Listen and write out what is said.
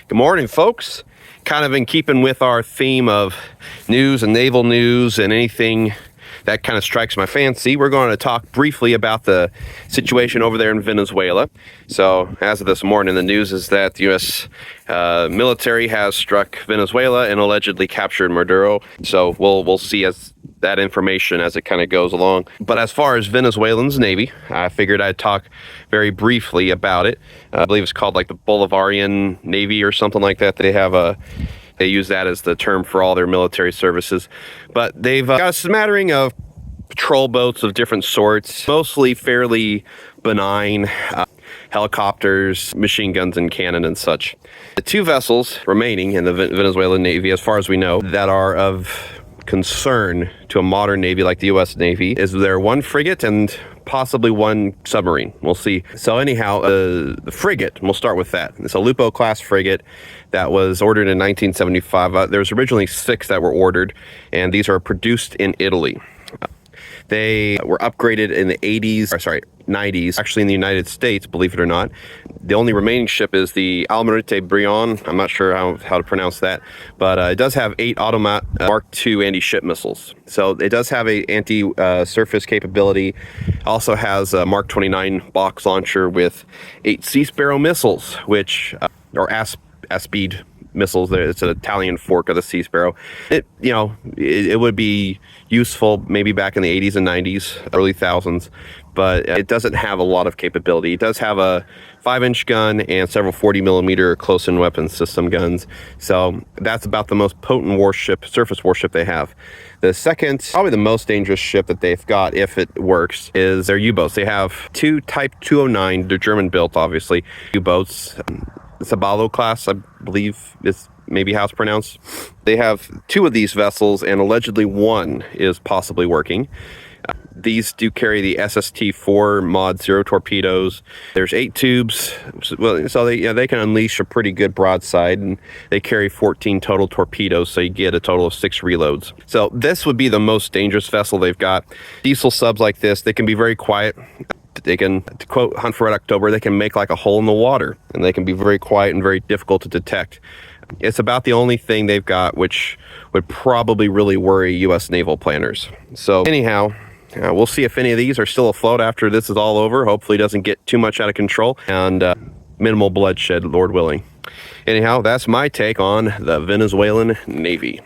Good morning, folks. Kind of in keeping with our theme of news and naval news and anything that kind of strikes my fancy, we're going to talk briefly about the situation over there in Venezuela. So, as of this morning, the news is that the U.S. Military has struck Venezuela and allegedly captured Maduro. So, we'll see as that information as it kind of goes along. But as far as Venezuelan's Navy, I figured I'd talk very briefly about it. I believe it's called like the Bolivarian Navy or something like that. They use that as the term for all their military services. But they've got a smattering of patrol boats of different sorts, mostly fairly benign helicopters, machine guns, and cannon and such. The two vessels remaining in the Venezuelan Navy, as far as we know, that are of concern to a modern Navy like the U.S. Navy is there one frigate and possibly one submarine. We'll see. So anyhow, the frigate, we'll start with that. It's a Lupo class frigate that was ordered in 1975. There was originally 6 that were ordered, and these are produced in Italy. They were upgraded in the 90s, actually in the United States, believe it or not. The only remaining ship is the Almirante Brion. I'm not sure how to pronounce that, but it does have 8 Automat Mark II anti-ship missiles. So it does have a anti-surface capability. Also has a Mark 29 box launcher with 8 Sea Sparrow missiles, which are Aspide missiles. It's an Italian fork of the Sea Sparrow. It would be useful maybe back in the 80s and 90s, early thousands, but it doesn't have a lot of capability. It does have a 5-inch gun and several 40-millimeter close-in weapon system guns. So that's about the most potent surface warship they have. The second, probably the most dangerous ship that they've got, if it works, is their U-boats. They have 2 Type 209, they're German-built, obviously, U-boats. Sabalo class, I believe is maybe how it's pronounced. They have 2 of these vessels, and allegedly 1 is possibly working. These do carry the SST-4 Mod 0 torpedoes. There's 8 tubes, so they can unleash a pretty good broadside, and they carry 14 total torpedoes, so you get a total of 6 reloads. So this would be the most dangerous vessel they've got. Diesel subs like this, they can be very quiet. They can, to quote Hunt for Red October, they can make like a hole in the water, and they can be very quiet and very difficult to detect. It's about the only thing they've got which would probably really worry U.S. naval planners. So anyhow, we'll see if any of these are still afloat after this is all over. Hopefully it doesn't get too much out of control, and minimal bloodshed, Lord willing. Anyhow, that's my take on the Venezuelan Navy.